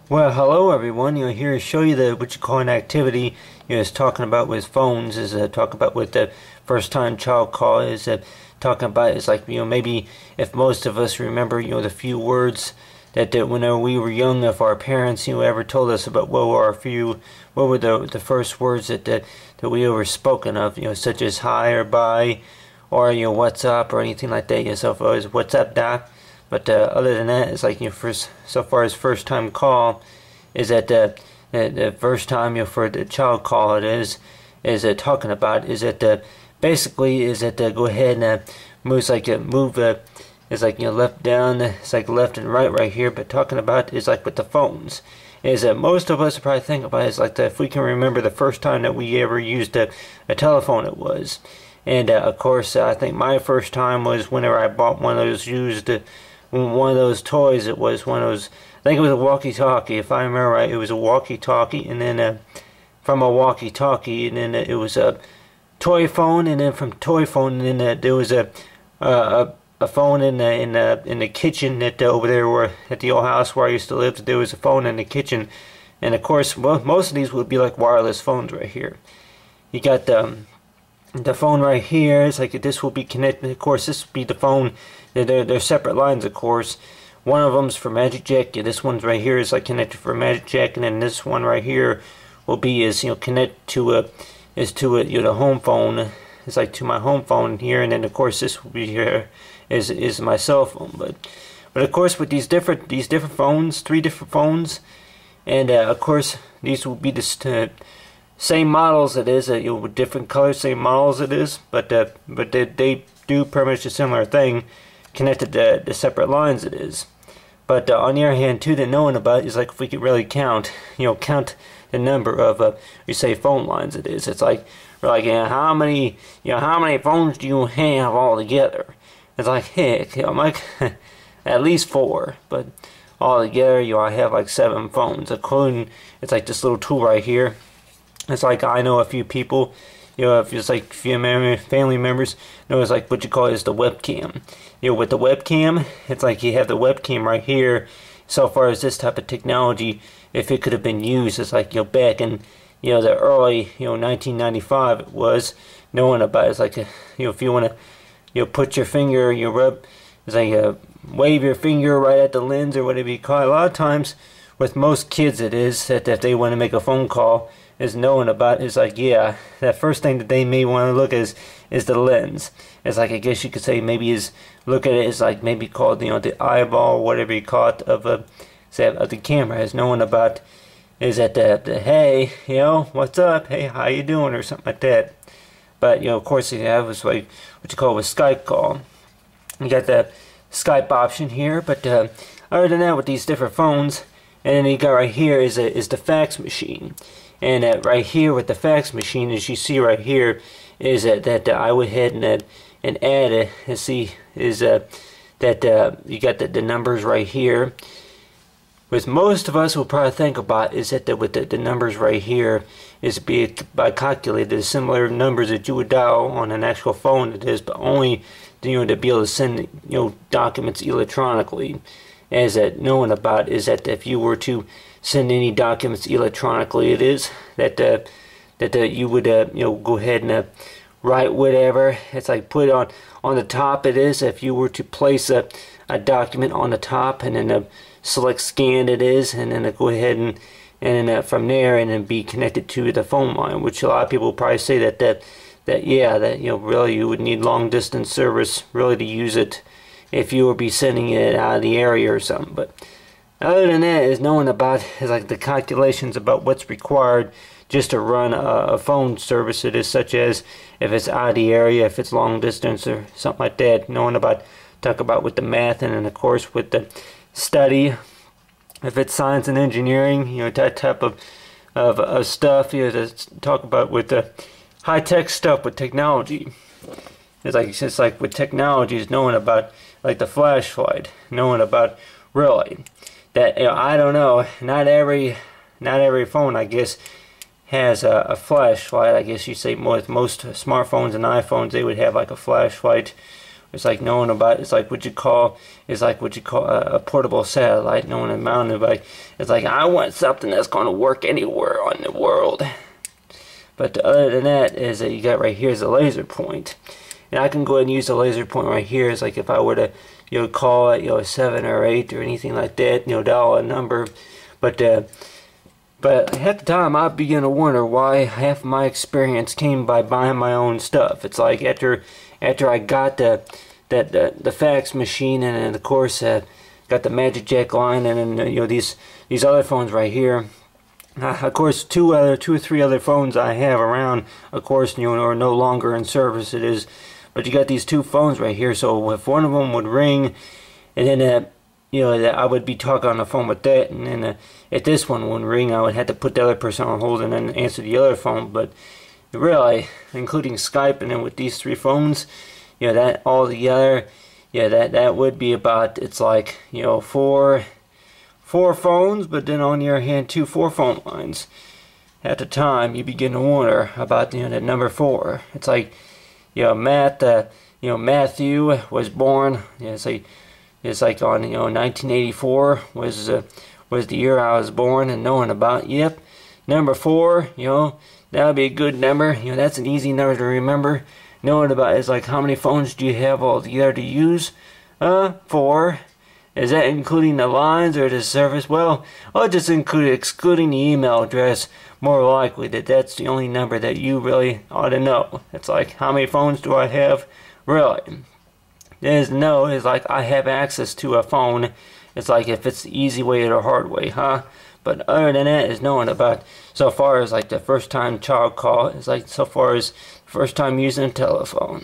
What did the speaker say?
Well, hello everyone. Here to show you the what you call an activity. Is talking about with phones. Is talking about with the first time child call. Is talking about is like maybe if most of us remember the few words that whenever we were young, if our parents ever told us about what were the first words that we ever spoken of, such as hi or bye, or what's up or anything like that. So if it was what's up, doc. But other than that, it's like first, so far as first time call, is that the first time for the child call it is talking about is that basically is that go ahead and moves like move is like left down, it's like left and right here. But talking about is like with the phones is that most of us probably think about is like if we can remember the first time that we ever used a telephone it was. And of course I think my first time was whenever I bought one of those used one of those toys. It was one of those, I think it was a walkie-talkie, if I remember right. It was a walkie-talkie, and then from a walkie-talkie, and then it was a toy phone, and then from toy phone, and then there was a phone in the kitchen that over there where at the old house where I used to live. There was a phone in the kitchen, and of course most of these would be like wireless phones right here. You got the phone right here. It's like this will be connected. Of course, this will be the phone. They're separate lines, of course. One of them's for Magic Jack. This one's right here is like connected for Magic Jack, and then this one right here will be connected to the home phone. It's like to my home phone here, and then of course this will be here is my cell phone. But of course with these different phones, 3 different phones, and of course these will be the same models. It is with different colors, same models it is, but they do pretty much a similar thing, connected to the separate lines it is. But on the other hand too, that knowing about is like if we could really count the number of we say phone lines it is. It's like we're like how many phones do you have all together? It's like heck, I'm like at least 4, but all together I have like 7 phones, including it's like this little tool right here. It's like I know a few people, if it's like family members, know it's like what you call is the webcam. With the webcam, it's like you have the webcam right here. So far as this type of technology, if it could have been used, it's like back in the early 1995 it was knowing about it. It's like if you want to put your finger, rub, it's like wave your finger right at the lens or whatever you call it. A lot of times with most kids it is that if they want to make a phone call, is knowing about is like that first thing that they may want to look at is the lens. It's like I guess you could say maybe is look at it as like maybe called the eyeball, whatever you call it, of the camera. Is knowing about is that the hey what's up, hey how you doing, or something like that. But of course you have is like what you call with Skype call. You got the Skype option here, but other than that with these different phones, and then you got right here is the fax machine. And right here with the fax machine, as you see right here, is that I went ahead and added. See, is that you got the numbers right here. With most of us will probably think about is that with the numbers right here is by calculated the similar numbers that you would dial on an actual phone. It is, but only to be able to send documents electronically. As that knowing about is that if you were to send any documents electronically, it is that you would go ahead and write whatever. It's like put on the top. It is if you were to place a document on the top and then select scan it is, and then go ahead and then from there and then be connected to the phone line, which a lot of people probably say that really you would need long distance service really to use it if you would be sending it out of the area or something. But other than that is knowing about is like the calculations about what's required just to run a phone service. It is such as if it's out of the area, if it's long distance or something like that. Knowing about talk about with the math, and then of course with the study, if it's science and engineering, that type of stuff. To talk about with the high tech stuff with technology. It's like with technology is knowing about like the flashlight, knowing about really that I don't know, not every phone I guess has a flashlight. I guess you say with most smartphones and iPhones they would have like a flashlight It's like knowing about, it's like what you call a portable satellite, knowing amount of like, it's like I want something that's going to work anywhere on the world. But other than that is that you got right here is a laser point. And I can go ahead and use the laser point right here. It's like if I were to, call it, 7 or 8 or anything like that, dial a number. But at the time, I began to wonder why half my experience came by buying my own stuff. It's like after I got the fax machine, and then of course got the Magic line, and then these other phones right here. Of course, two or three other phones I have around, of course, are no longer in service. It is, but you got these 2 phones right here. So if one of them would ring, and then I would be talking on the phone with that, and then if this one would ring, I would have to put the other person on hold and then answer the other phone. But really, including Skype, and then with these 3 phones, that all together, that would be about, it's like, 4 phones, but then on the other hand, 2 4-phone lines. At the time, you begin to wonder about that number 4. It's like, Matthew was born. It's like on 1984 was the year I was born, and knowing about number 4. That would be a good number. That's an easy number to remember. Knowing about is like how many phones do you have all together to use? 4. Is that including the lines or the service? Well, I'll just excluding the email address. More likely that's the only number that you really ought to know. It's like, how many phones do I have? Really? It's like I have access to a phone. It's like if it's the easy way or the hard way, huh? But other than that is knowing about, so far as like the first time child call, it's like so far as first time using a telephone.